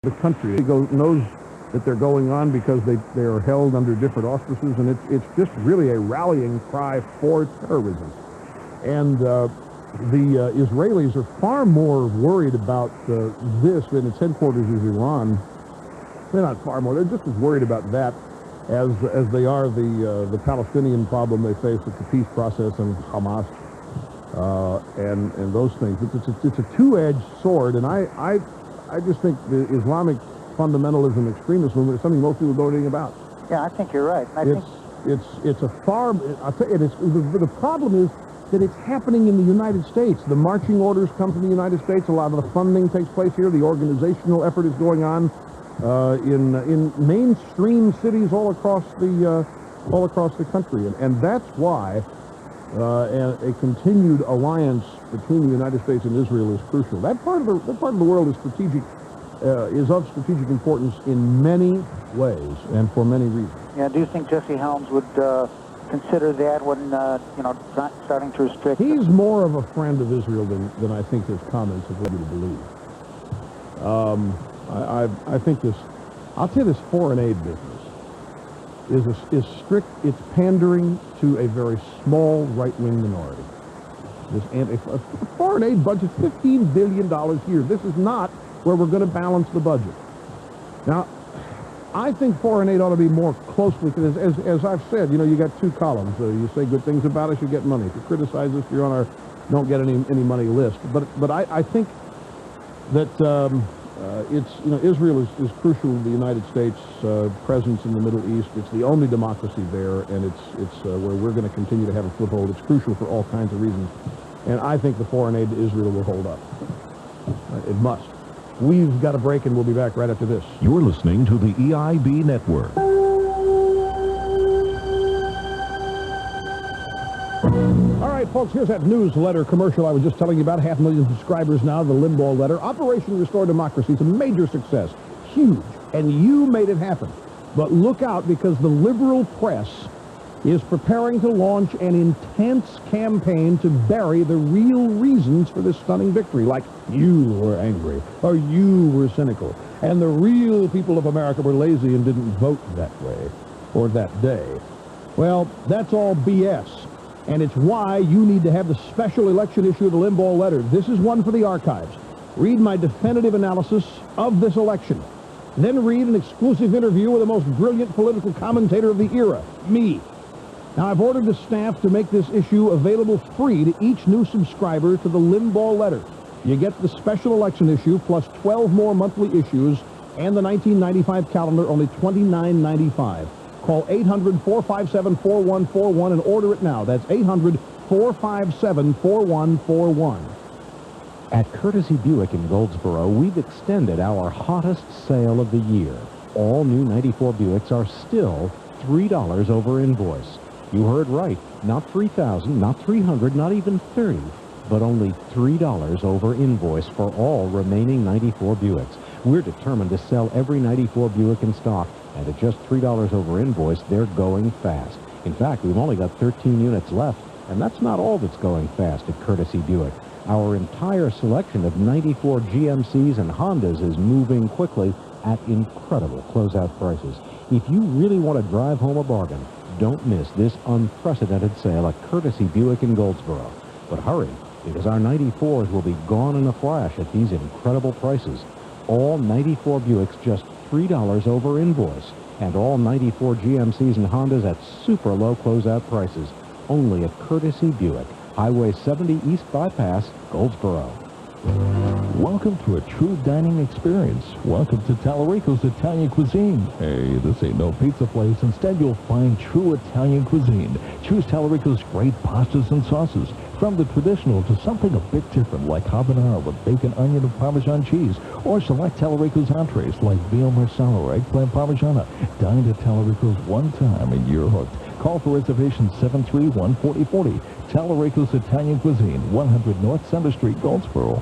the country. He knows that they're going on because they are held under different auspices, and it's just really a rallying cry for terrorism. And the Israelis are far more worried about this than its headquarters is Iran. They're not far more. They're just as worried about that as they are the Palestinian problem they face with the peace process and Hamas and those things. It's a two-edged sword, and I just think the Islamic fundamentalism extremist movement is something most people don't know anything about. Yeah, I think you're right. It's a far. I'll tell you, the problem is that it's happening in the United States. The marching orders come from the United States. A lot of the funding takes place here. The organizational effort is going on in mainstream cities all across the country, and that's why a continued alliance between the United States and Israel is crucial. That part of the world is strategic, is of strategic importance in many ways and for many reasons. Yeah, do you think Jesse Helms would consider that when starting to restrict? He's more of a friend of Israel than I think his comments have led you to believe. I think this. I'll tell you, this foreign aid business is strict. It's pandering to a very small right-wing minority. A foreign aid budget, $15 billion a year. This is not where we're going to balance the budget. Now, I think foreign aid ought to be more closely, as I've said, you got two columns. You say good things about us, you get money. If you criticize us, you're on our don't get any money list. But I think that Israel is crucial to the United States' presence in the Middle East. It's the only democracy there, and it's where we're going to continue to have a foothold. It's crucial for all kinds of reasons. And I think the foreign aid to Israel will hold up. It must. We've got a break, and we'll be back right after this. You're listening to the EIB Network. All right, folks, here's that newsletter commercial I was just telling you about. 500,000 subscribers now, the Limbaugh letter. Operation Restore Democracy. It's a major success. Huge. And you made it happen. But look out, because the liberal press is preparing to launch an intense campaign to bury the real reasons for this stunning victory, like you were angry or you were cynical, and the real people of America were lazy and didn't vote that way or that day. Well, that's all BS, and it's why you need to have the special election issue of the Limbaugh letter. This is one for the archives. Read my definitive analysis of this election. Then read an exclusive interview with the most brilliant political commentator of the era, me. Now, I've ordered the staff to make this issue available free to each new subscriber to the Limbaugh letter. You get the special election issue plus 12 more monthly issues and the 1995 calendar, only $29.95. Call 800-457-4141 and order it now. That's 800-457-4141. At Courtesy Buick in Goldsboro, we've extended our hottest sale of the year. All new 94 Buicks are still $3 over invoice. You heard right. Not $3,000, not $300, not even $30, but only $3 over invoice for all remaining 94 Buicks. We're determined to sell every 94 Buick in stock, and at just $3 over invoice, they're going fast. In fact, we've only got 13 units left, and that's not all that's going fast at Courtesy Buick. Our entire selection of 94 GMCs and Hondas is moving quickly at incredible closeout prices. If you really want to drive home a bargain, don't miss this unprecedented sale at Courtesy Buick in Goldsboro. But hurry, because our 94s will be gone in a flash at these incredible prices. All 94 Buicks just $3 over invoice, and all 94 GMCs and Hondas at super low closeout prices. Only at Courtesy Buick, Highway 70 East Bypass, Goldsboro. Welcome to a true dining experience. Welcome to Tallarico's Italian Cuisine. Hey, this ain't no pizza place. Instead, you'll find true Italian cuisine. Choose Tallarico's great pastas and sauces. From the traditional to something a bit different, like habanero with bacon, onion, and Parmesan cheese. Or select Tallarico's entrees like veal marsala or eggplant parmigiana. Dine at Tallarico's one time and you're hooked. Call for reservations 731-4040. Tallarico's Italian Cuisine, 100 North Center Street, Goldsboro.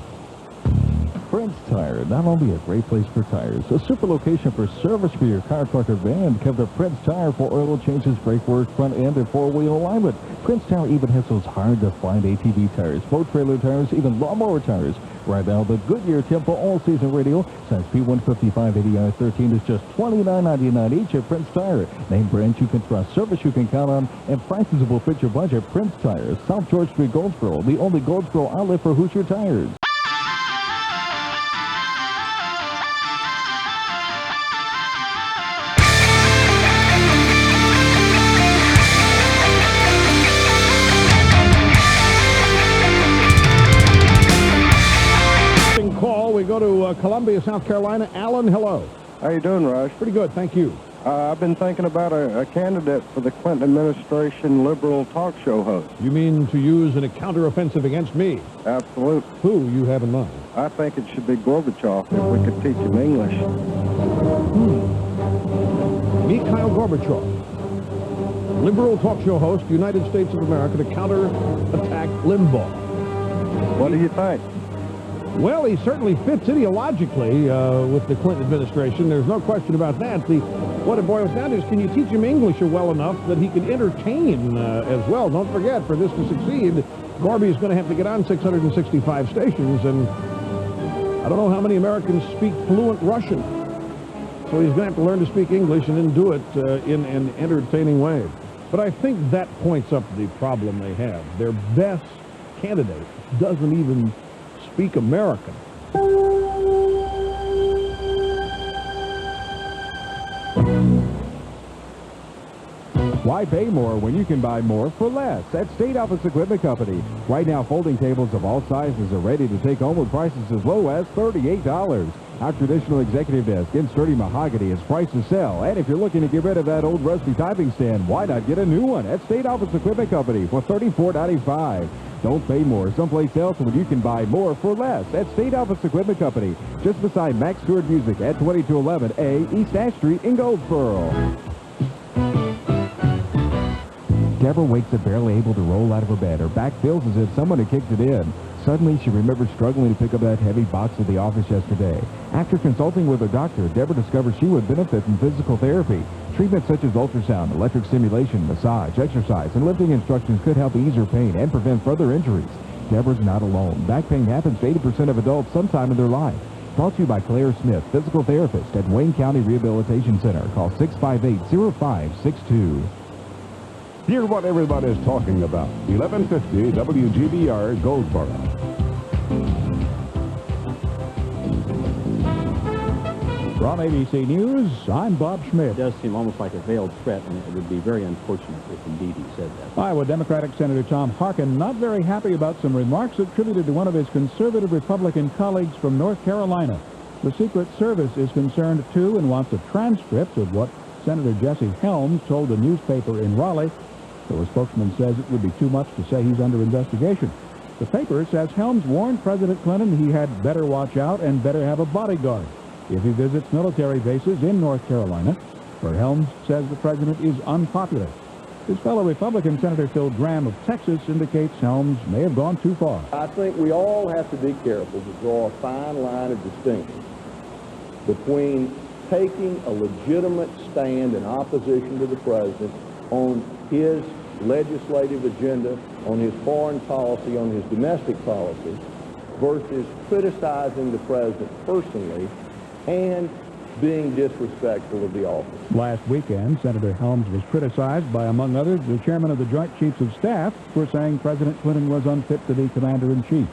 Prince Tire, not only a great place for tires, a super location for service for your car, truck, or van. Come to Prince Tire for oil changes, brake work, front end, and four-wheel alignment. Prince Tire even has those hard-to-find ATV tires, boat trailer tires, even lawnmower tires. Right now, the Goodyear Tempo all-season radial, size P155 ADI13, is just $29.99 each at Prince Tire. Name brands you can trust, service you can count on, and prices will fit your budget. Prince Tire, South George Street, Goldsboro, the only Goldsboro outlet for Hoosier tires. Call. We go to Columbia, South Carolina. Alan, hello. How you doing, Raj? Pretty good, thank you. I've been thinking about a candidate for the Clinton administration liberal talk show host. You mean to use a counteroffensive against me? Absolutely. Who you have in mind? I think it should be Gorbachev if we could teach him English. Mikhail Gorbachev, liberal talk show host, United States of America, to counterattack Limbaugh. What do you think? Well, he certainly fits ideologically with the Clinton administration. There's no question about that. What it boils down to is, can you teach him English well enough that he can entertain as well? Don't forget, for this to succeed, Gorby is going to have to get on 665 stations, and I don't know how many Americans speak fluent Russian. So he's going to have to learn to speak English and then do it in an entertaining way. But I think that points up the problem they have. Their best candidate doesn't even speak American. Why pay more when you can buy more for less at State Office Equipment Company? Right now, folding tables of all sizes are ready to take home with prices as low as $38. Our traditional executive desk in sturdy mahogany is priced to sell. And if you're looking to get rid of that old rusty typing stand, why not get a new one at State Office Equipment Company for $34.95? Don't pay more someplace else when you can buy more for less at State Office Equipment Company, just beside Max Stewart Music at 2211A East Ash Street in Goldsboro. Deborah wakes up barely able to roll out of her bed. Her back feels as if someone had kicked it in. Suddenly, she remembers struggling to pick up that heavy box at the office yesterday. After consulting with her doctor, Deborah discovered she would benefit from physical therapy. Treatments such as ultrasound, electric stimulation, massage, exercise, and lifting instructions could help ease her pain and prevent further injuries. Deborah's not alone. Back pain happens to 80% of adults sometime in their life. Brought to you by Claire Smith, physical therapist at Wayne County Rehabilitation Center. Call 658-0562. Hear what everybody is talking about. 1150 WGBR Goldsboro. From ABC News, I'm Bob Schmidt. It does seem almost like a veiled threat, and it would be very unfortunate if indeed he said that. Iowa Democratic Senator Tom Harkin not very happy about some remarks attributed to one of his conservative Republican colleagues from North Carolina. The Secret Service is concerned, too, and wants a transcript of what Senator Jesse Helms told a newspaper in Raleigh. Though a spokesman says it would be too much to say he's under investigation. The paper says Helms warned President Clinton he had better watch out and better have a bodyguard if he visits military bases in North Carolina, where Helms says the president is unpopular. His fellow Republican Senator Phil Gramm of Texas indicates Helms may have gone too far. I think we all have to be careful to draw a fine line of distinction between taking a legitimate stand in opposition to the president on his legislative agenda, on his foreign policy, on his domestic policy, versus criticizing the president personally and being disrespectful of the office. Last weekend, Senator Helms was criticized by, among others, the chairman of the Joint Chiefs of Staff for saying President Clinton was unfit to be commander-in-chief.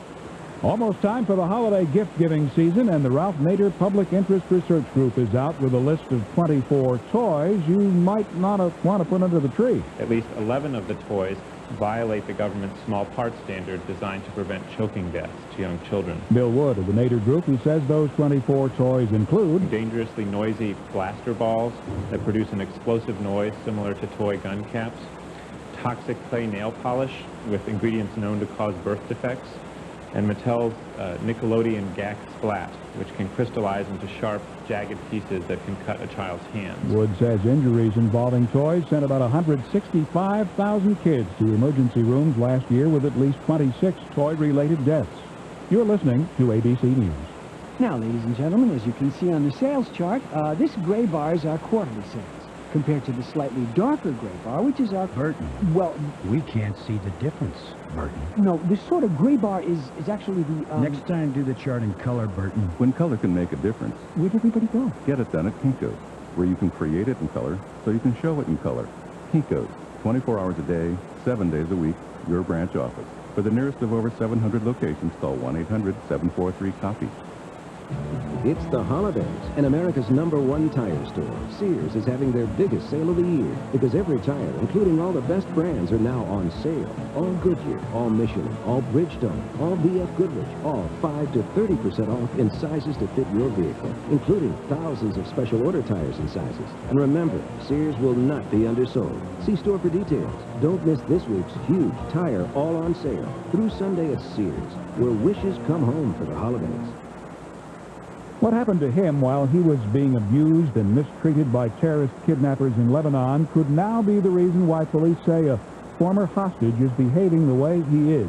Almost time for the holiday gift-giving season, and the Ralph Nader Public Interest Research Group is out with a list of 24 toys you might not want to put under the tree. At least 11 of the toys violate the government's small parts standard designed to prevent choking deaths to young children. Bill Wood of the Nader Group, who says those 24 toys include dangerously noisy blaster balls that produce an explosive noise similar to toy gun caps, toxic clay nail polish with ingredients known to cause birth defects, and Mattel's Nickelodeon Gack Splat, which can crystallize into sharp, jagged pieces that can cut a child's hands. Wood says injuries involving toys sent about 165,000 kids to emergency rooms last year with at least 26 toy-related deaths. You're listening to ABC News. Now, ladies and gentlemen, as you can see on the sales chart, this gray bar is our quarterly sales, compared to the slightly darker gray bar, which is our... Burton. Well... We can't see the difference, Burton. No, this sort of gray bar is actually the... Next time, do the chart in color, Burton. When color can make a difference. Where'd everybody go? Get it done at Kinko's, where you can create it in color so you can show it in color. Kinko's, 24 hours a day, 7 days a week, your branch office. For the nearest of over 700 locations, call 1-800-743-COFFEE. It's the holidays, and America's #1 tire store, Sears, is having their biggest sale of the year because every tire, including all the best brands, are now on sale. All Goodyear, all Michelin, all Bridgestone, all BF Goodrich, all 5 to 30% off in sizes to fit your vehicle, including thousands of special order tires and sizes. And remember, Sears will not be undersold. See store for details. Don't miss this week's huge tire all on sale through Sunday at Sears, where wishes come home for the holidays. What happened to him while he was being abused and mistreated by terrorist kidnappers in Lebanon could now be the reason why police say a former hostage is behaving the way he is.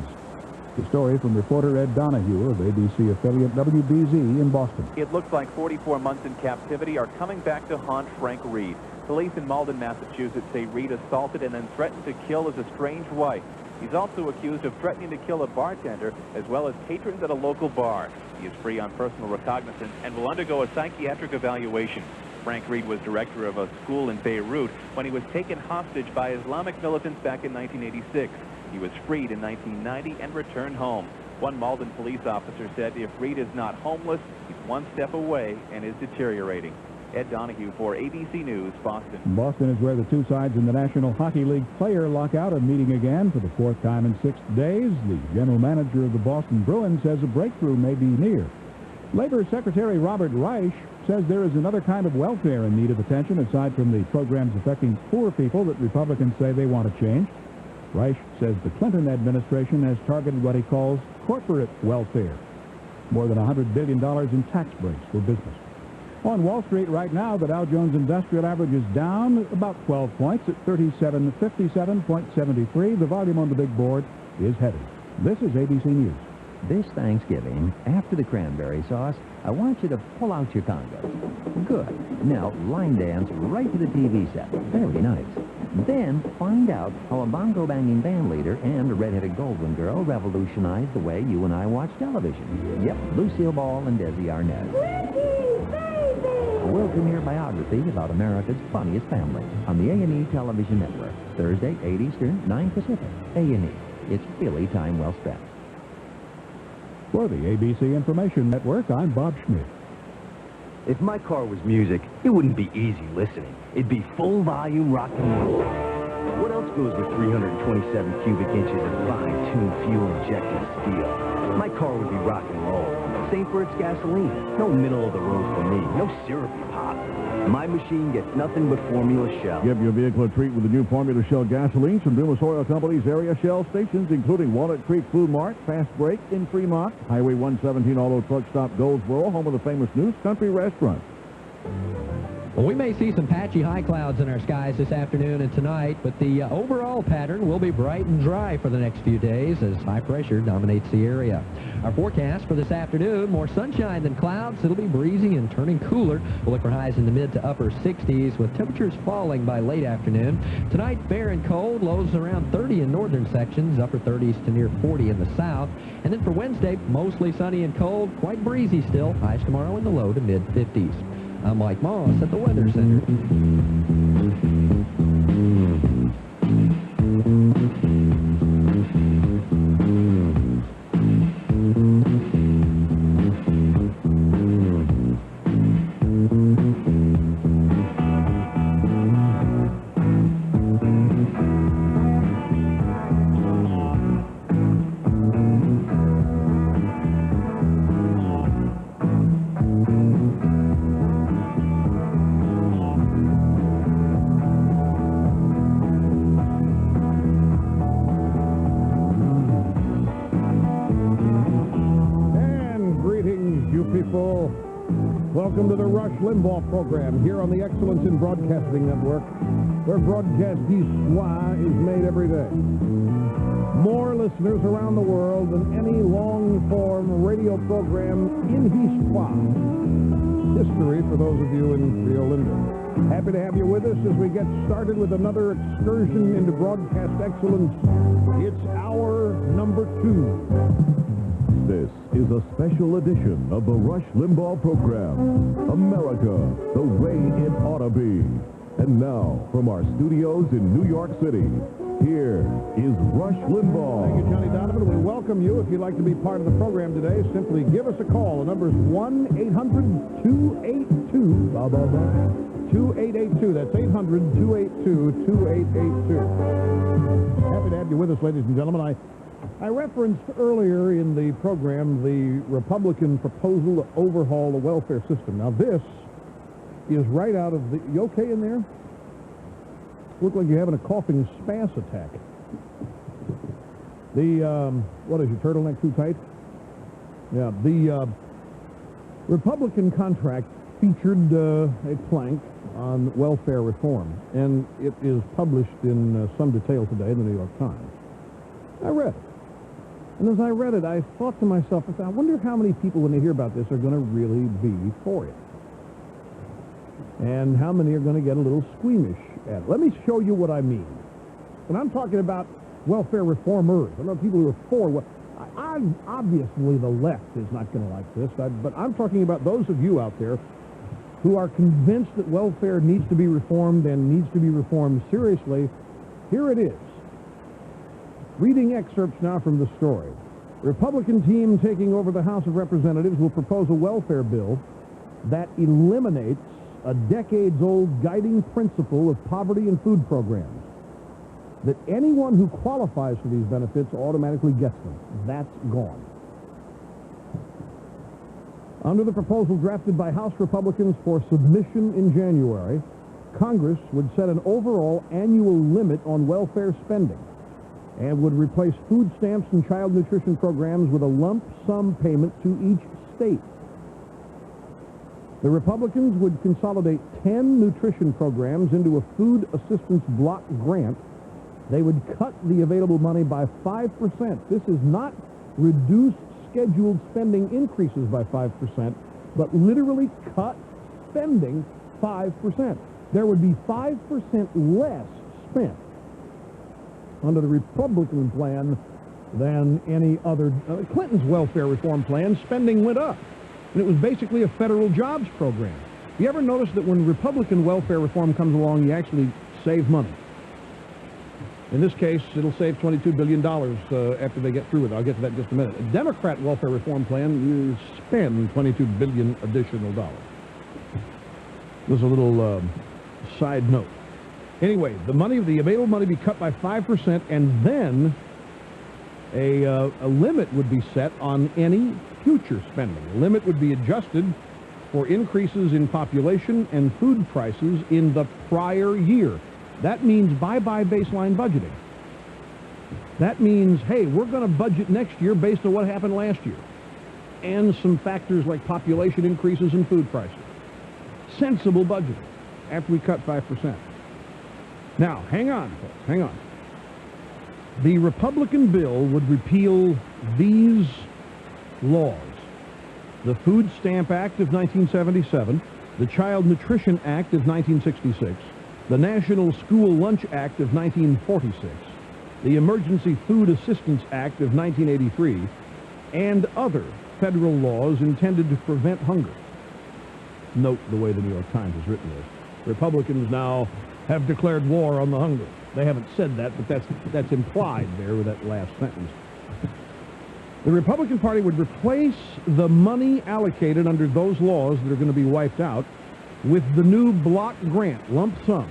The story from reporter Ed Donahue of ABC affiliate WBZ in Boston. It looks like 44 months in captivity are coming back to haunt Frank Reed. Police in Malden, Massachusetts say Reed assaulted and then threatened to kill his estranged wife. He's also accused of threatening to kill a bartender as well as patrons at a local bar. He is free on personal recognizance and will undergo a psychiatric evaluation. Frank Reed was director of a school in Beirut when he was taken hostage by Islamic militants back in 1986. He was freed in 1990 and returned home. One Malden police officer said if Reed is not homeless, he's one step away and is deteriorating. Ed Donahue for ABC News, Boston. Boston is where the two sides in the National Hockey League player lockout are meeting again for the 4th time in 6 days. The general manager of the Boston Bruins says a breakthrough may be near. Labor Secretary Robert Reich says there is another kind of welfare in need of attention aside from the programs affecting poor people that Republicans say they want to change. Reich says the Clinton administration has targeted what he calls corporate welfare. More than $100 billion in tax breaks for business. On Wall Street right now, the Dow Jones Industrial Average is down about 12 points at 3757.73. The volume on the big board is heavy. This is ABC News. This Thanksgiving, after the cranberry sauce, I want you to pull out your congas. Good. Now, line dance right to the TV set. Very nice. Then, find out how a bongo-banging band leader and a red-headed Goldwyn girl revolutionized the way you and I watch television. Yep, Lucille Ball and Desi Arnaz. A world-premiere biography about America's funniest family on the A&E Television Network. Thursday, 8 Eastern, 9 Pacific. A&E. It's really time well spent. For the ABC Information Network, I'm Bob Schmidt. If my car was music, it wouldn't be easy listening. It'd be full volume rock and roll. What else goes with 327 cubic inches of fine-tuned fuel-injected steel? My car would be rock and roll. Same for its gasoline. No middle of the road for me. No syrupy pop. My machine gets nothing but Formula Shell. Give your vehicle a treat with the new Formula Shell gasolines from Dumas Oil Company's area Shell stations, including Walnut Creek Food Mart, Fast Break in Fremont, Highway 117 Auto Truck Stop Goldsboro, home of the famous News Country Restaurant. Well, we may see some patchy high clouds in our skies this afternoon and tonight, but the overall pattern will be bright and dry for the next few days as high pressure dominates the area. Our forecast for this afternoon, more sunshine than clouds. It'll be breezy and turning cooler. We'll look for highs in the mid to upper 60s with temperatures falling by late afternoon. Tonight, fair and cold, lows around 30 in northern sections, upper 30s to near 40 in the south. And then for Wednesday, mostly sunny and cold, quite breezy still. Highs tomorrow in the low to mid 50s. I'm Mike Moss at the Weather Center. Welcome to the Rush Limbaugh program here on the Excellence in Broadcasting Network, where broadcast histoire is made every day. More listeners around the world than any long-form radio program in Histoire. History for those of you in Rio Linda. Happy to have you with us as we get started with another excursion into broadcast excellence. It's hour number 2. This is a special edition of the Rush Limbaugh program, America, the way it ought to be. And now, from our studios in New York City, here is Rush Limbaugh. Thank you, Johnny Donovan. We welcome you. If you'd like to be part of the program today, simply give us a call. The number is 1-800-282-2882. That's 800-282-2882. Happy to have you with us, ladies and gentlemen. I referenced earlier in the program the Republican proposal to overhaul the welfare system. Now, this is right out of the... You okay in there? Look like you're having a coughing spas attack. What is your turtleneck too tight? Yeah, the Republican contract featured a plank on welfare reform, and it is published in some detail today in the New York Times. I read it. And as I read it, I thought to myself, I wonder how many people, when they hear about this, are going to really be for it. And how many are going to get a little squeamish at it. Let me show you what I mean. When I'm talking about welfare reformers, I know people who are for... Obviously, the left is not going to like this, but I'm talking about those of you out there who are convinced that welfare needs to be reformed and needs to be reformed seriously. Here it is. Reading excerpts now from the story. Republican team taking over the House of Representatives will propose a welfare bill that eliminates a decades-old guiding principle of poverty and food programs, that anyone who qualifies for these benefits automatically gets them. That's gone. Under the proposal drafted by House Republicans for submission in January, Congress would set an overall annual limit on welfare spending and would replace food stamps and child nutrition programs with a lump sum payment to each state. The Republicans would consolidate 10 nutrition programs into a food assistance block grant. They would cut the available money by 5%. This is not reduced scheduled spending increases by 5%, but literally cut spending 5%. There would be 5% less spent under the Republican plan than any other. Clinton's welfare reform plan, spending went up. And it was basically a federal jobs program. You ever notice that when Republican welfare reform comes along, you actually save money? In this case, it'll save $22 billion after they get through with it. I'll get to that in just a minute. A Democrat welfare reform plan, you spend $22 billion additional dollars. There's a little side note. Anyway, the available money be cut by 5%, and then a limit would be set on any future spending. The limit would be adjusted for increases in population and food prices in the prior year. That means bye-bye baseline budgeting. That means, hey, we're going to budget next year based on what happened last year, and some factors like population increases and food prices. Sensible budgeting after we cut 5%. Now, hang on, folks, hang on. The Republican bill would repeal these laws: the Food Stamp Act of 1977, the Child Nutrition Act of 1966, the National School Lunch Act of 1946, the Emergency Food Assistance Act of 1983, and other federal laws intended to prevent hunger. Note the way the New York Times has written this. Republicans now have declared war on the hunger. They haven't said that, but that's implied there with that last sentence. The Republican Party would replace the money allocated under those laws that are going to be wiped out with the new block grant, lump sum,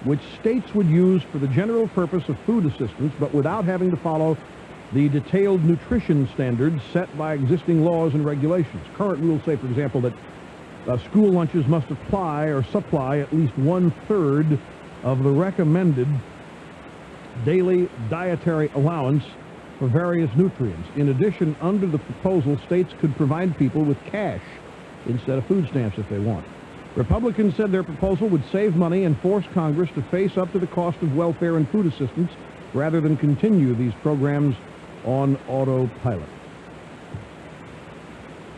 which states would use for the general purpose of food assistance, but without having to follow the detailed nutrition standards set by existing laws and regulations. Current rules say, for example, that school lunches must apply or supply at least 1/3 of the recommended daily dietary allowance for various nutrients. In addition, under the proposal, states could provide people with cash instead of food stamps if they want. Republicans said their proposal would save money and force Congress to face up to the cost of welfare and food assistance rather than continue these programs on autopilot.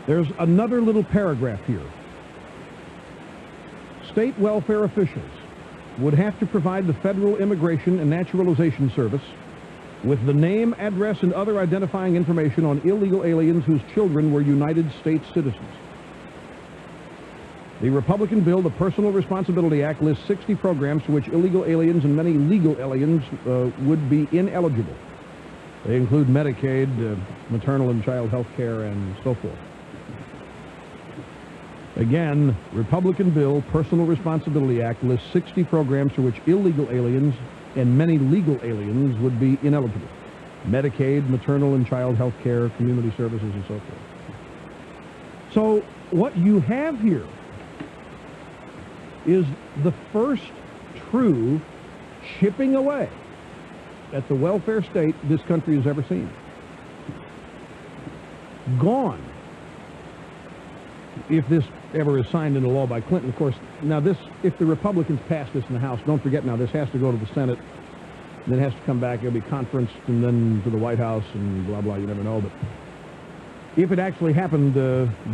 There's another little paragraph here. State welfare officials would have to provide the Federal Immigration and Naturalization Service with the name, address, and other identifying information on illegal aliens whose children were United States citizens. The Republican bill, the Personal Responsibility Act, lists 60 programs for which illegal aliens and many legal aliens would be ineligible. They include Medicaid, maternal and child health care, and so forth. Again, Republican bill, Personal Responsibility Act, lists 60 programs for which illegal aliens and many legal aliens would be ineligible. Medicaid, maternal and child health care, community services, and so forth. So what you have here is the first true chipping away at the welfare state this country has ever seen. Gone. If this ever is signed into law by Clinton, of course. Now this, if the Republicans pass this in the House, don't forget now, this has to go to the Senate, then it has to come back, it'll be conferenced, and then to the White House, and blah, blah, you never know. But if it actually happened,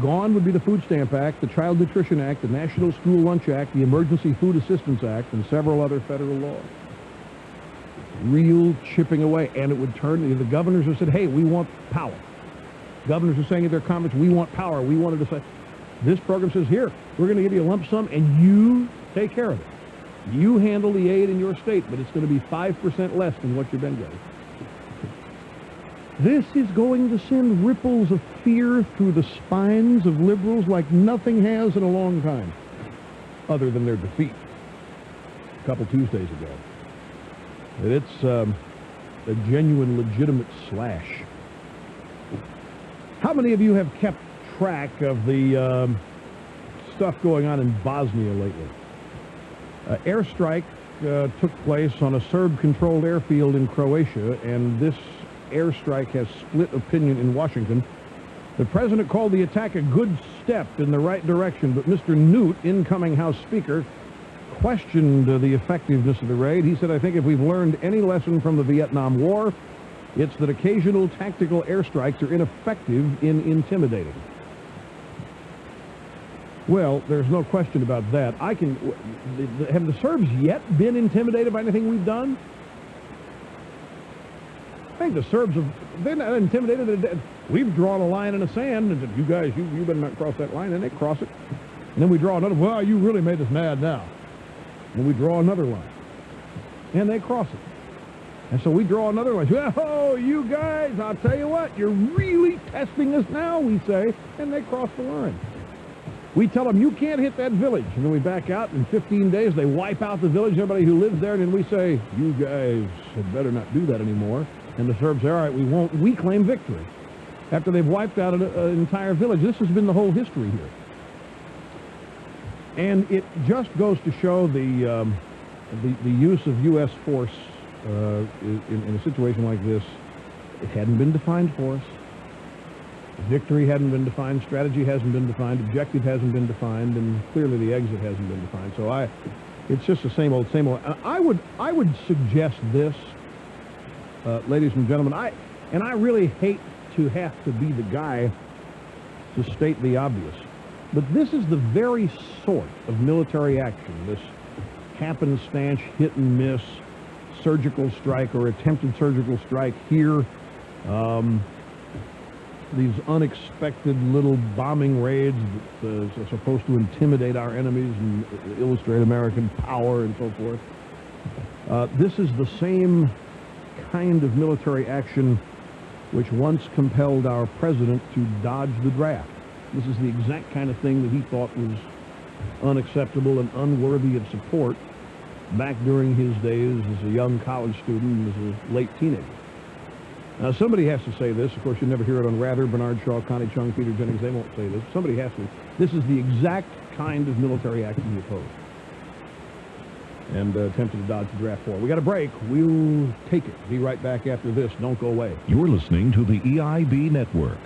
gone would be the Food Stamp Act, the Child Nutrition Act, the National School Lunch Act, the Emergency Food Assistance Act, and several other federal laws. Real chipping away, and it would turn, the governors have said, hey, we want power. Governors are saying in their comments, we want power, we want to decide. This program says, here, we're going to give you a lump sum, and you take care of it. You handle the aid in your state, but it's going to be 5% less than what you've been getting. This is going to send ripples of fear through the spines of liberals like nothing has in a long time, other than their defeat a couple Tuesdays ago. And it's a genuine, legitimate slash. How many of you have kept track of the stuff going on in Bosnia lately? Airstrike took place on a Serb-controlled airfield in Croatia, and this airstrike has split opinion in Washington. The president called the attack a good step in the right direction, but Mr. Newt, incoming House Speaker, questioned the effectiveness of the raid. He said, I think if we've learned any lesson from the Vietnam War, it's that occasional tactical airstrikes are ineffective in intimidating. Well, there's no question about that. Have the Serbs yet been intimidated by anything we've done? I think the Serbs they're not intimidated. We've drawn a line in the sand, and you guys, you better not cross that line, and they cross it. And then we draw another, well, you really made us mad now. And we draw another line, and they cross it. And so we draw another line. Oh, you guys, I'll tell you what, you're really testing us now, we say, and they cross the line. We tell them, you can't hit that village. And then we back out. In 15 days, they wipe out the village, everybody who lives there. And then we say, you guys had better not do that anymore. And the Serbs say, all right, we won't. We claim victory after they've wiped out an entire village. This has been the whole history here. And it just goes to show the use of U.S. force in a situation like this. It hadn't been defined for us. Victory hadn't been defined, strategy hasn't been defined, objective hasn't been defined, and clearly the exit hasn't been defined. So it's just the same old, same old. I would suggest this, ladies and gentlemen. I really hate to have to be the guy to state the obvious, but this is the very sort of military action, this happenstance, hit and miss, surgical strike or attempted surgical strike here. These unexpected little bombing raids that are supposed to intimidate our enemies and illustrate American power and so forth. This is the same kind of military action which once compelled our president to dodge the draft. This is the exact kind of thing that he thought was unacceptable and unworthy of support back during his days as a young college student and as a late teenager. Now, somebody has to say this. Of course, you never hear it on Rather, Bernard Shaw, Connie Chung, Peter Jennings. They won't say this. Somebody has to. This is the exact kind of military action he opposed and attempted to dodge the draft for. We got a break. We'll take it. Be right back after this. Don't go away. You're listening to the EIB Network.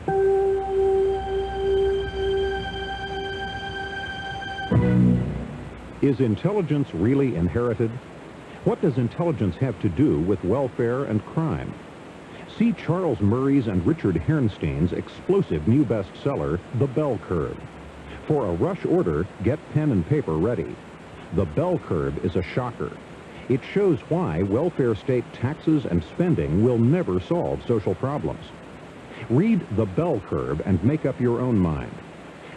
Is intelligence really inherited? What does intelligence have to do with welfare and crime? See Charles Murray's and Richard Herrnstein's explosive new bestseller, The Bell Curve. For a rush order, get pen and paper ready. The Bell Curve is a shocker. It shows why welfare state taxes and spending will never solve social problems. Read The Bell Curve and make up your own mind.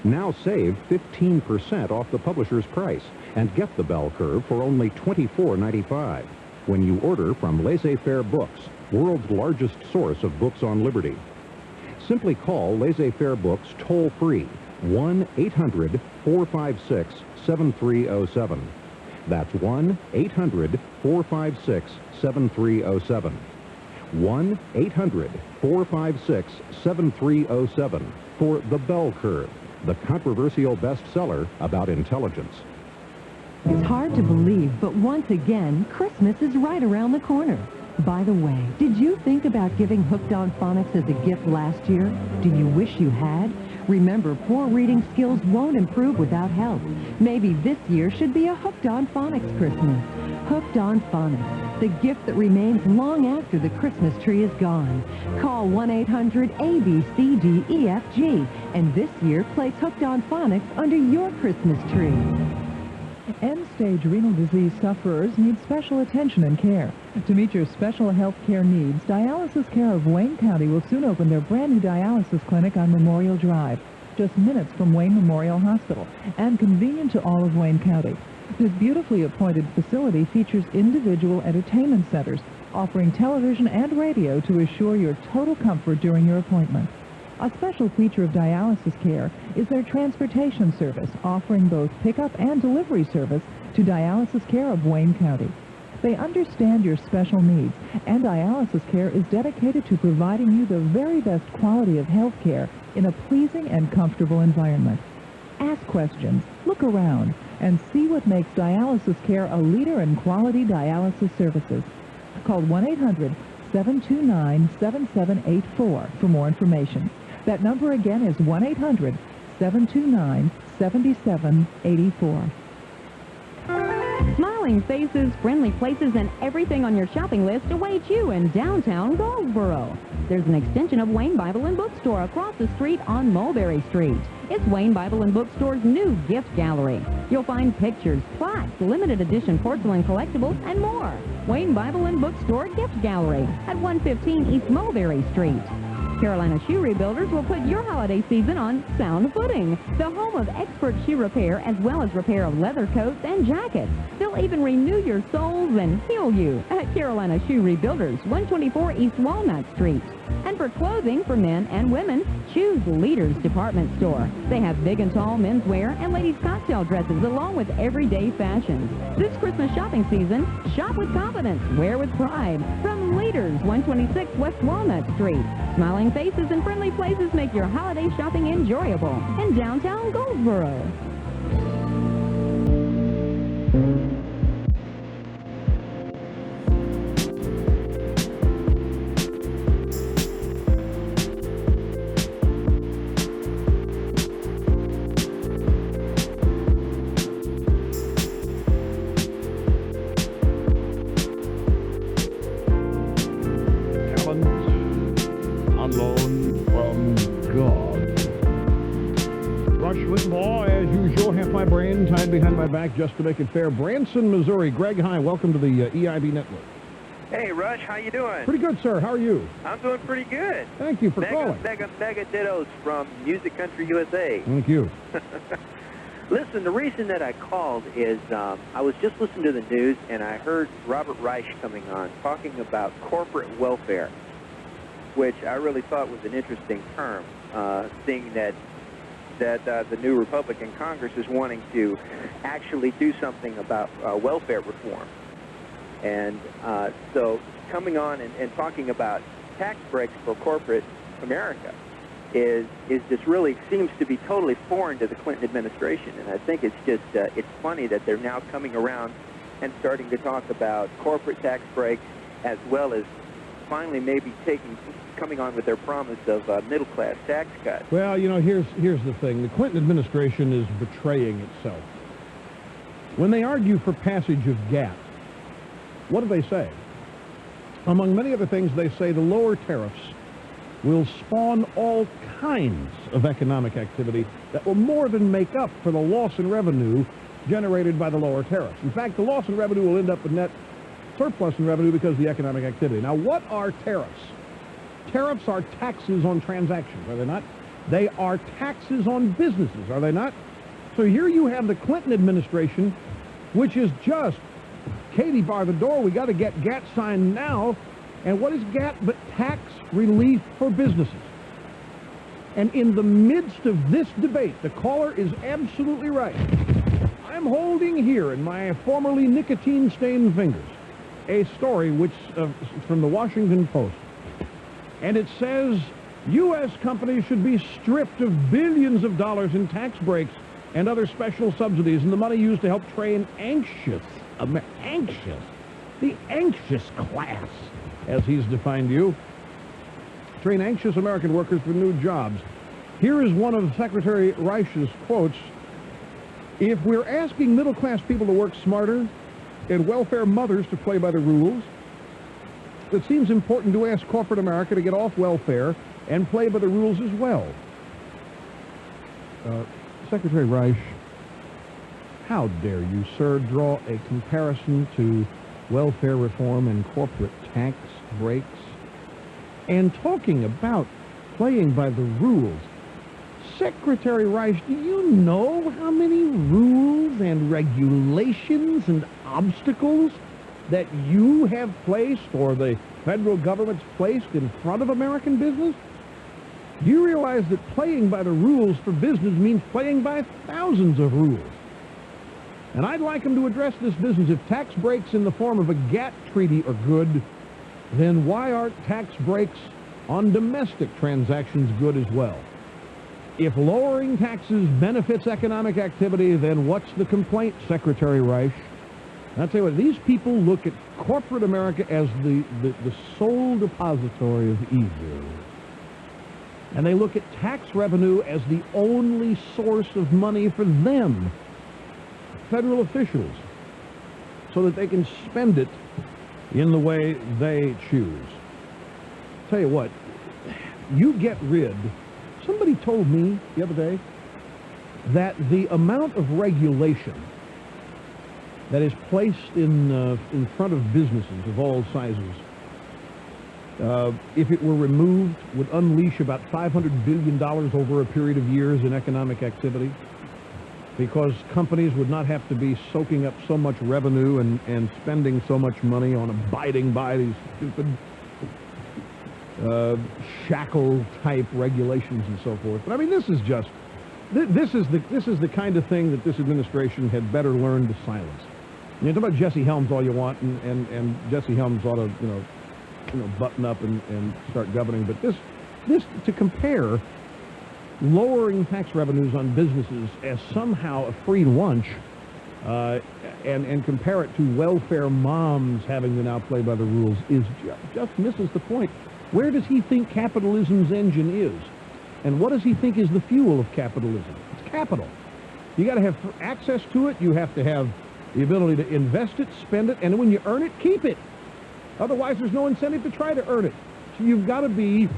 Now save 15% off the publisher's price and get The Bell Curve for only $24.95 when you order from Laissez-Faire Books, world's largest source of books on liberty. Simply call Laissez-Faire Books toll-free, 1-800-456-7307. That's 1-800-456-7307. 1-800-456-7307 for The Bell Curve, the controversial bestseller about intelligence. It's hard to believe, but once again, Christmas is right around the corner. By the way, did you think about giving Hooked on Phonics as a gift last year? Do you wish you had? Remember, poor reading skills won't improve without help. Maybe this year should be a Hooked on Phonics Christmas. Hooked on Phonics, the gift that remains long after the Christmas tree is gone. Call 1-800-ABCDEFG and this year place Hooked on Phonics under your Christmas tree. End-stage renal disease sufferers need special attention and care. To meet your special health care needs, Dialysis Care of Wayne County will soon open their brand new dialysis clinic on Memorial Drive, just minutes from Wayne Memorial Hospital, and convenient to all of Wayne County. This beautifully appointed facility features individual entertainment centers, offering television and radio to assure your total comfort during your appointment. A special feature of dialysis care is their transportation service, offering both pickup and delivery service to Dialysis Care of Wayne County. They understand your special needs, and Dialysis Care is dedicated to providing you the very best quality of health care in a pleasing and comfortable environment. Ask questions, look around, and see what makes Dialysis Care a leader in quality dialysis services. Call 1-800-729-7784 for more information. That number again is 1-800-729-7784. Smiling faces, friendly places, and everything on your shopping list awaits you in downtown Goldsboro. There's an extension of Wayne Bible and Bookstore across the street on Mulberry Street. It's Wayne Bible and Bookstore's new gift gallery. You'll find pictures, plaques, limited edition porcelain collectibles, and more. Wayne Bible and Bookstore Gift Gallery at 115 East Mulberry Street. Carolina Shoe Rebuilders will put your holiday season on sound footing. The home of expert shoe repair as well as repair of leather coats and jackets. They'll even renew your soles and heal you at Carolina Shoe Rebuilders, 124 East Walnut Street. And for clothing for men and women, choose Leaders Department Store. They have big and tall menswear and ladies' cocktail dresses along with everyday fashions. This Christmas shopping season, shop with confidence, wear with pride. From Leaders, 126 West Walnut Street. Smiling faces and friendly places make your holiday shopping enjoyable in downtown Goldsboro. Tied behind my back just to make it fair. Branson, Missouri. Greg, hi. Welcome to the EIB Network. Hey, Rush. How you doing? Pretty good, sir. How are you? I'm doing pretty good. Thank you for calling. Mega dittos from Music Country USA. Thank you. Listen, the reason that I called is I was just listening to the news, and I heard Robert Reich coming on talking about corporate welfare, which I really thought was an interesting term, seeing that the new Republican Congress is wanting to actually do something about welfare reform. And so coming on and talking about tax breaks for corporate America is just really seems to be totally foreign to the Clinton administration. And I think it's just, it's funny that they're now coming around and starting to talk about corporate tax breaks as well as finally maybe coming on with their promise of middle-class tax cuts. Well, you know, here's the thing. The Clinton administration is betraying itself. When they argue for passage of GATT, what do they say? Among many other things, they say the lower tariffs will spawn all kinds of economic activity that will more than make up for the loss in revenue generated by the lower tariffs. In fact, the loss in revenue will end up with net surplus in revenue because of the economic activity. Now, what are tariffs? Tariffs are taxes on transactions, are they not? They are taxes on businesses, are they not? So here you have the Clinton administration, which is just, Katie, bar the door, we got to get GATT signed now. And what is GATT but tax relief for businesses? And in the midst of this debate, the caller is absolutely right. I'm holding here in my formerly nicotine-stained fingers a story which from the Washington Post. And it says, U.S. companies should be stripped of billions of dollars in tax breaks and other special subsidies, and the money used to help train the anxious class, as he's defined you, train anxious American workers for new jobs. Here is one of Secretary Reich's quotes. If we're asking middle-class people to work smarter and welfare mothers to play by the rules, it seems important to ask corporate America to get off welfare and play by the rules as well. Secretary Reich, how dare you, sir, draw a comparison to welfare reform and corporate tax breaks? And talking about playing by the rules, Secretary Reich, do you know how many rules and regulations and obstacles that you have placed or the federal government's placed in front of American business? Do you realize that playing by the rules for business means playing by thousands of rules? And I'd like them to address this business. If tax breaks in the form of a GATT treaty are good, then why aren't tax breaks on domestic transactions good as well? If lowering taxes benefits economic activity, then what's the complaint, Secretary Reich? And I'll tell you what, these people look at corporate America as the sole depository of evil. And they look at tax revenue as the only source of money for them, federal officials, so that they can spend it in the way they choose. Tell you what, you get rid. Somebody told me the other day that the amount of regulation that is placed in front of businesses of all sizes, if it were removed, would unleash about $500 billion over a period of years in economic activity, because companies would not have to be soaking up so much revenue and spending so much money on abiding by these stupid shackle-type regulations and so forth. But I mean, this is just, this is the kind of thing that this administration had better learn to silence. You talk about Jesse Helms all you want, and Jesse Helms ought to, you know, button up and start governing. But this to compare lowering tax revenues on businesses as somehow a free lunch, and compare it to welfare moms having to now play by the rules is just misses the point. Where does he think capitalism's engine is? And what does he think is the fuel of capitalism? It's capital. You got to have access to it. You have to have the ability to invest it, spend it, and when you earn it, keep it. Otherwise, there's no incentive to try to earn it. So you've got to be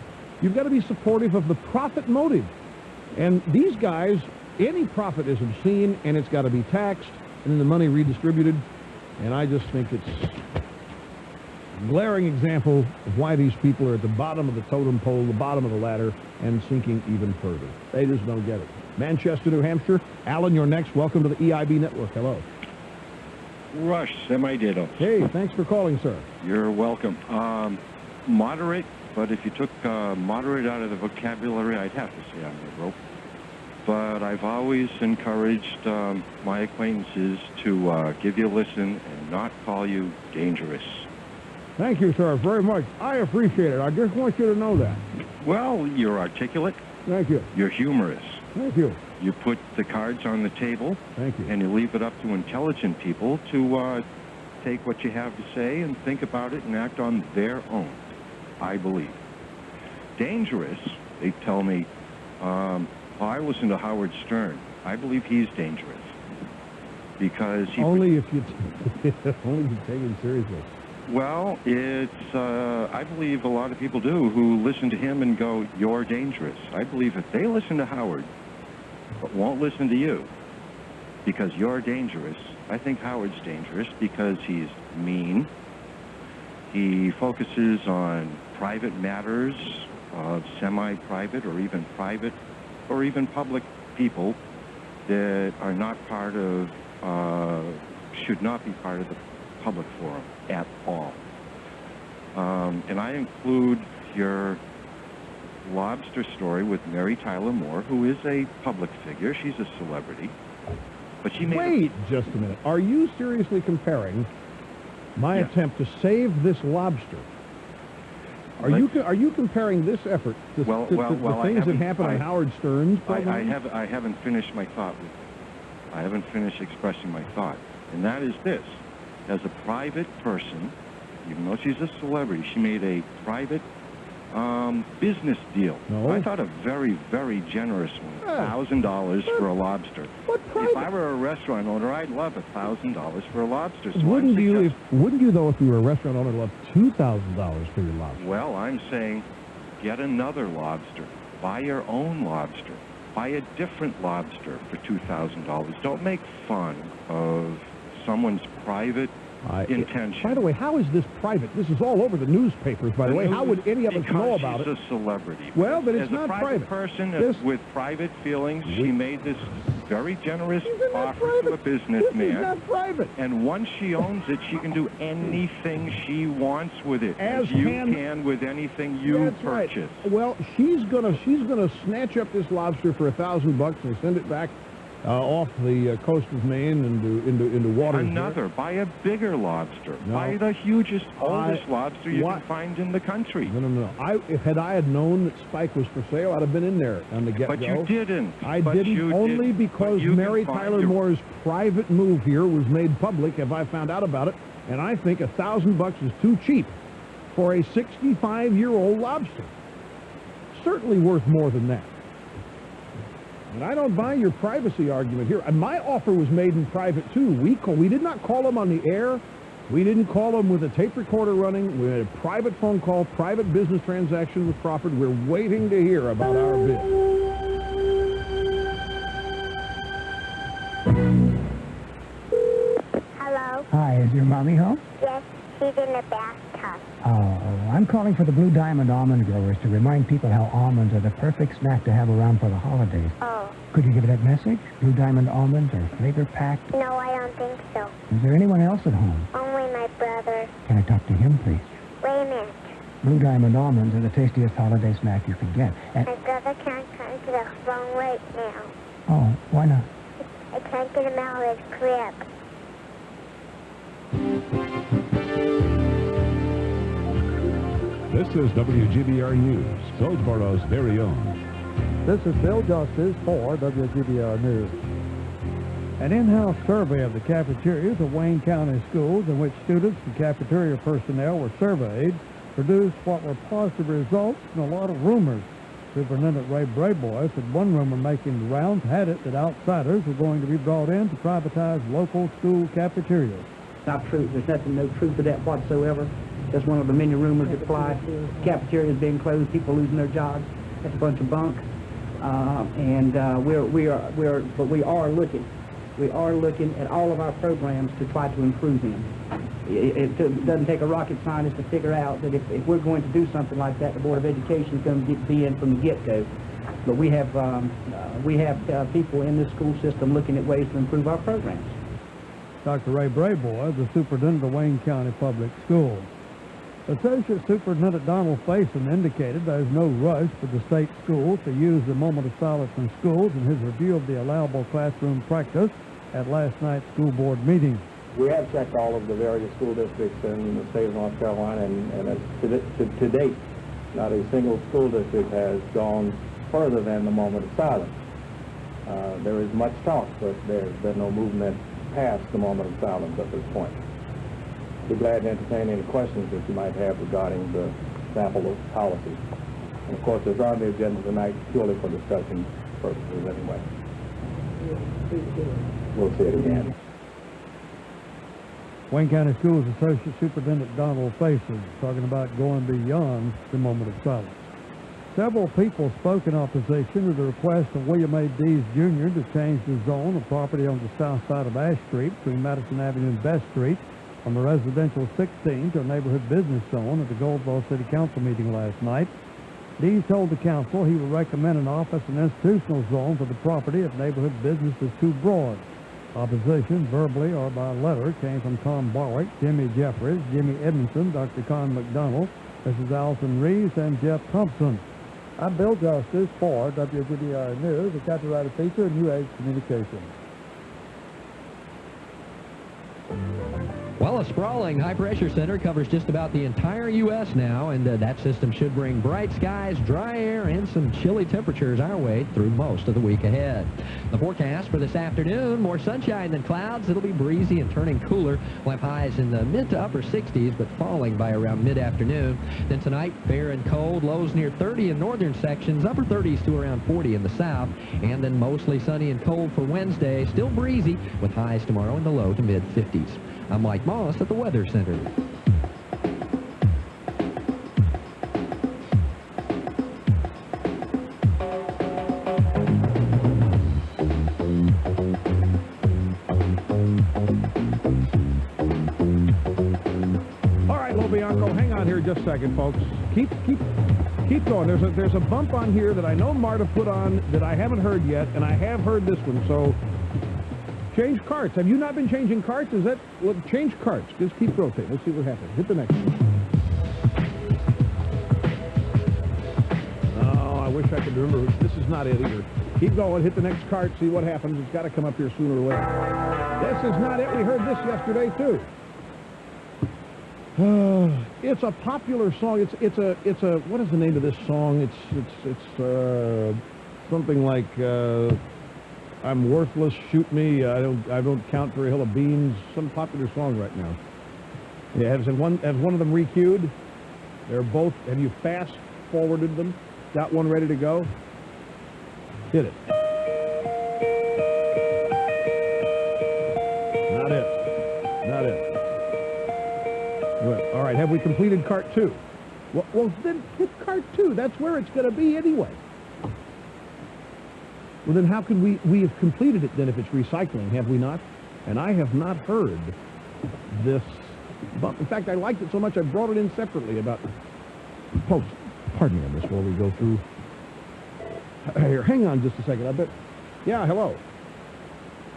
supportive of the profit motive. And these guys, any profit is obscene, and it's got to be taxed, and then the money redistributed. And I just think it's a glaring example of why these people are at the bottom of the totem pole, the bottom of the ladder, and sinking even further. They just don't get it. Manchester, New Hampshire. Alan, you're next. Welcome to the EIB Network. Hello. Rush, semi-ditto. Hey, thanks for calling, sir. You're welcome. Moderate, but if you took moderate out of the vocabulary, I'd have to say I'm liberal. But I've always encouraged my acquaintances to give you a listen and not call you dangerous. Thank you, sir, very much. I appreciate it. I just want you to know that. Well, you're articulate. Thank you. You're humorous. Thank you. You put the cards on the table. Thank you. And you leave it up to intelligent people to take what you have to say and think about it and act on their own, I believe. Dangerous, they tell me, I listen to Howard Stern. I believe he's dangerous. Because he... Only if you take him seriously. Well, it's, I believe a lot of people do who listen to him and go, you're dangerous. I believe if they listen to Howard, but won't listen to you because you're dangerous, I think Howard's dangerous because he's mean. He focuses on private matters of semi-private or even private or even public people that are not part of, should not be part of the public forum at all. And I include your lobster story with Mary Tyler Moore, who is a public figure. She's a celebrity. But she made Wait just a minute. Are you seriously comparing my attempt to save this lobster? Are you comparing this effort to, the things that happen on Howard Stern's program? I haven't finished my thought. I haven't finished expressing my thought. And that is this. As a private person, even though she's a celebrity, she made a private business deal. No. I thought a very, very generous one, $1,000 for a lobster. If I were a restaurant owner, I'd love $1,000 for a lobster. So wouldn't you though, if you were a restaurant owner, love $2,000 for your lobster? Well, I'm saying get another lobster. Buy your own lobster. Buy a different lobster for $2,000. Don't make fun of someone's private intention. By the way, how is this private? This is all over the newspapers, by the way. How would any of us know about it? Because she's a celebrity. Well, but it's not private. As a private person with private feelings, she made this very generous offer to a businessman. This is not private. And once she owns it, she can do anything she wants with it, as you can with anything you purchase. Right. Well, she's gonna snatch up this lobster for $1,000 and send it back off the coast of Maine into waters. Buy a bigger lobster. No. Buy the hugest, oldest lobster you can find in the country. No. Had I known that Spike was for sale, I'd have been in there on the get-go. But you didn't. I didn't, only because Mary Tyler Moore's private move here was made public. If I found out about it, and I think $1,000 is too cheap for a 65-year-old lobster. Certainly worth more than that. And I don't buy your privacy argument here. And my offer was made in private, too. We did not call them on the air. We didn't call them with a tape recorder running. We had a private phone call, private business transaction with Crawford. We're waiting to hear about our bid. Hello? Hi, is your mommy home? Yes, she's in the bathtub. Oh, I'm calling for the Blue Diamond Almond Growers to remind people how almonds are the perfect snack to have around for the holidays. Oh. Could you give her that message? Blue Diamond almonds are flavor-packed. No, I don't think so. Is there anyone else at home? Only my brother. Can I talk to him, please? Wait a minute. Blue Diamond almonds are the tastiest holiday snack you could get. My brother can't come to the phone right now. Oh, why not? I can't get him out of his crib. This is WGBR News, Goldsboro's very own. This is Bill Justice for WGBR News. An in-house survey of the cafeterias of Wayne County schools in which students and cafeteria personnel were surveyed produced what were positive results and a lot of rumors. Superintendent Ray Brayboy said one rumor making the rounds had it that outsiders were going to be brought in to privatize local school cafeterias. Not true. There's no truth to that whatsoever. That's one of the many rumors that fly. Cafeterias being closed, people losing their jobs. That's a bunch of bunk. But we are looking. We are looking at all of our programs to try to improve them. It doesn't take a rocket scientist to figure out that if we're going to do something like that, the Board of Education is going to be in from the get-go. But we have people in this school system looking at ways to improve our programs. Dr. Ray Brayboy, the superintendent of Wayne County Public Schools. Associate Superintendent Donald Faison indicated there is no rush for the state schools to use the moment of silence in schools in his review of the allowable classroom practice at last night's school board meeting. We have checked all of the various school districts in the state of North Carolina, and to date, not a single school district has gone further than the moment of silence. There is much talk, but there's been no movement past the moment of silence at this point. I'd be glad to entertain any questions that you might have regarding the sample of policy. And of course, it's on the agenda tonight purely for discussion purposes anyway. We'll see it again. Wayne County Schools Associate Superintendent Donald Faces talking about going beyond the moment of silence. Several people spoke in opposition to the request of William A. Dees Jr. to change the zone of property on the south side of Ash Street between Madison Avenue and Best Street from a residential 16 to a neighborhood business zone at the Goldsboro City Council meeting last night. Dees told the council he would recommend an office and institutional zone for the property if neighborhood business is too broad. Opposition, verbally or by letter, came from Tom Barwick, Jimmy Jeffries, Jimmy Edmondson, Dr. Con McDonald, Mrs. Allison Reeves, and Jeff Thompson. I'm Bill Justice for WGBI News, a copyrighted feature of New Age Communications. Well, a sprawling high-pressure center covers just about the entire U.S. now, and that system should bring bright skies, dry air, and some chilly temperatures our way through most of the week ahead. The forecast for this afternoon, more sunshine than clouds. It'll be breezy and turning cooler. We'll have highs in the mid to upper 60s, but falling by around mid-afternoon. Then tonight, fair and cold, lows near 30 in northern sections, upper 30s to around 40 in the south, and then mostly sunny and cold for Wednesday, still breezy, with highs tomorrow in the low to mid-50s. I'm Mike Moss at the Weather Center. All right, Lobianco, hang on here just a second, folks. Keep going. There's a bump on here that I know Marta put on that I haven't heard yet, and I have heard this one, so change carts. Have you not been changing carts? Is that... Well, change carts. Just keep rotating. Let's see what happens. Hit the next one. Oh, I wish I could remember. This is not it either. Keep going. Hit the next cart. See what happens. It's got to come up here sooner or later. This is not it. We heard this yesterday, too. It's a popular song. It's a what is the name of this song? It's something like I'm worthless, shoot me, I don't count for a hill of beans. Some popular song right now. Yeah, has one of them requeued? They're both. Have you fast forwarded them? Got one ready to go? Hit it. Not it. Not it. Good. All right, have we completed cart 2? Well, then hit cart 2. That's where it's going to be anyway. Well, then how could we have completed it then if it's recycling, have we not? And I have not heard this bump. In fact, I liked it so much I brought it in separately about... Folks, pardon me on this while we go through... Here, hang on just a second. I bet... Yeah, hello.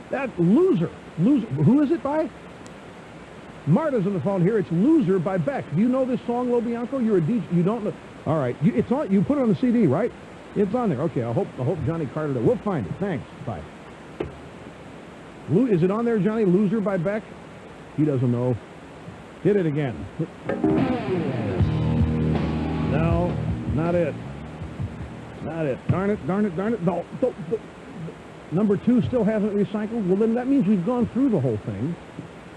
That Loser. Who is it by? Marta's on the phone here. It's Loser by Beck. Do you know this song, Lobianco? You're a DJ. You don't know... All right. It's on. You put it on the CD, right? It's on there. Okay, I hope Johnny Carter does. We'll find it. Thanks. Bye. Is it on there, Johnny? Loser by Beck? He doesn't know. Hit it again. No, not it. Not it. Darn it, darn it, darn it. No. Number 2 still hasn't recycled? Well, then that means we've gone through the whole thing,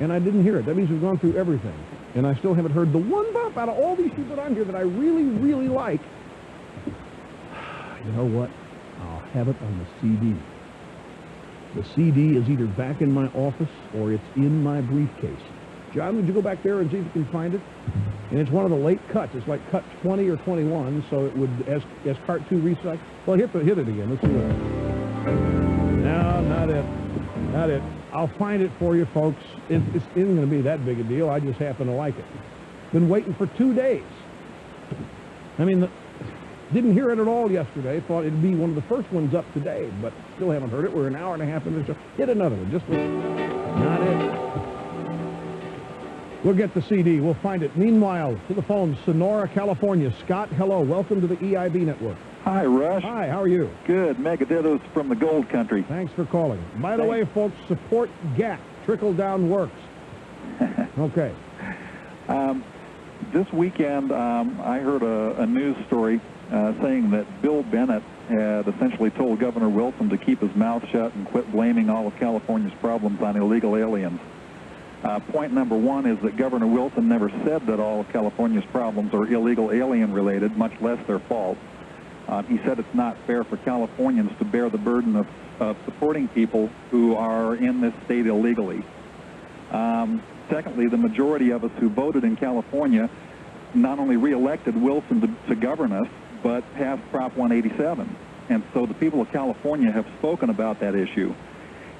and I didn't hear it. That means we've gone through everything. And I still haven't heard the one bump out of all these people on here that I really, really like. You know what? I'll have it on the CD. The CD is either back in my office or it's in my briefcase. John, would you go back there and see if you can find it? And it's one of the late cuts. It's like cut 20 or 21, so it would, as cart 2 recycle. Well, hit it again. Let's see what. No, not it. Not it. I'll find it for you, folks. It isn't going to be that big a deal. I just happen to like it. Been waiting for 2 days. I mean, didn't hear it at all yesterday. Thought it'd be one of the first ones up today, but still haven't heard it. We're an hour and a half into the show. Hit another one. Just not it. We'll get the CD. We'll find it. Meanwhile, to the phone, Sonora, California. Scott, hello. Welcome to the EIB Network. Hi, Rush. Hi, how are you? Good. Megadittos from the Gold Country. Thanks for calling. By the way, folks, support GAC. Trickle down works. Okay. This weekend, I heard a news story saying that Bill Bennett had essentially told Governor Wilson to keep his mouth shut and quit blaming all of California's problems on illegal aliens. Point number 1 is that Governor Wilson never said that all of California's problems are illegal alien related, much less their fault. He said it's not fair for Californians to bear the burden of supporting people who are in this state illegally. Secondly, the majority of us who voted in California not only re-elected Wilson to govern us, but passed Prop 187. And so the people of California have spoken about that issue.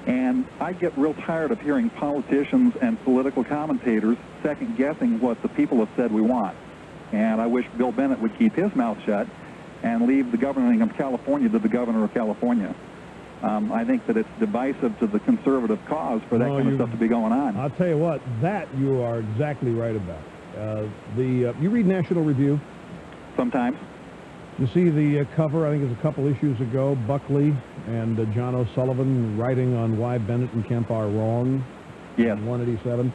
And I get real tired of hearing politicians and political commentators second-guessing what the people have said we want. And I wish Bill Bennett would keep his mouth shut and leave the governing of California to the governor of California. I think that it's divisive to the conservative cause for that kind of stuff to be going on. I'll tell you what, that you are exactly right about. You read National Review? Sometimes. You see the cover, I think it's a couple issues ago, Buckley and John O'Sullivan writing on why Bennett and Kemp are wrong. Yes. 187.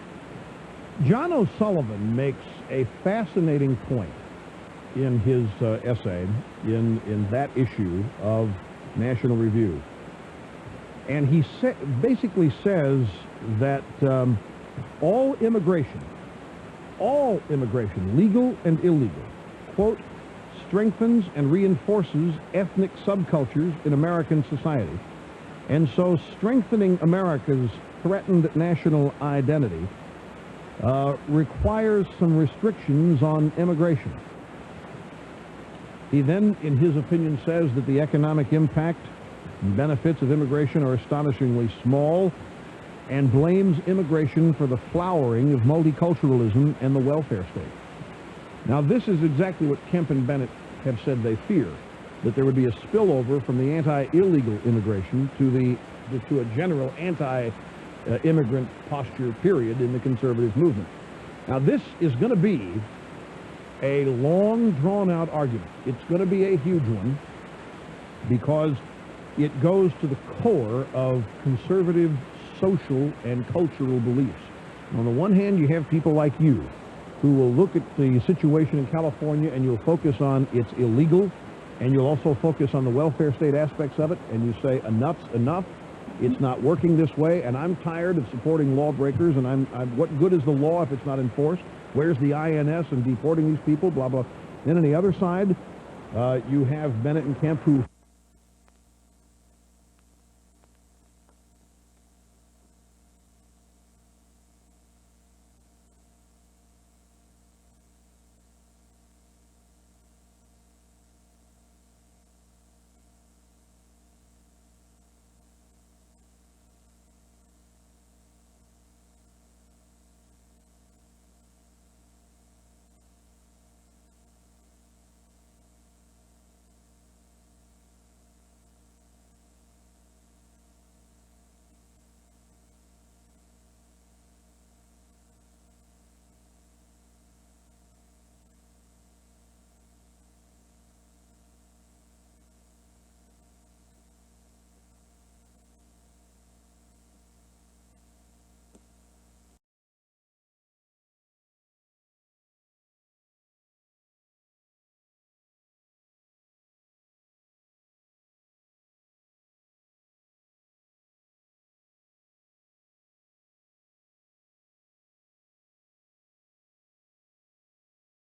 John O'Sullivan makes a fascinating point in his essay in that issue of National Review. And he basically says that all immigration, legal and illegal, quote, strengthens and reinforces ethnic subcultures in American society. And so strengthening America's threatened national identity requires some restrictions on immigration. He then, in his opinion, says that the economic impact and benefits of immigration are astonishingly small and blames immigration for the flowering of multiculturalism and the welfare state. Now, this is exactly what Kemp and Bennett have said they fear, that there would be a spillover from the anti-illegal immigration to a general anti-immigrant posture, period, in the conservative movement. Now, this is going to be a long, drawn-out argument. It's going to be a huge one because it goes to the core of conservative social and cultural beliefs. On the one hand, you have people like you who will look at the situation in California and you'll focus on it's illegal, and you'll also focus on the welfare state aspects of it, and you say enough's enough, it's not working this way, and I'm tired of supporting lawbreakers, and what good is the law if it's not enforced? Where's the INS and deporting these people, blah, blah. Then on the other side, you have Bennett and Kemp who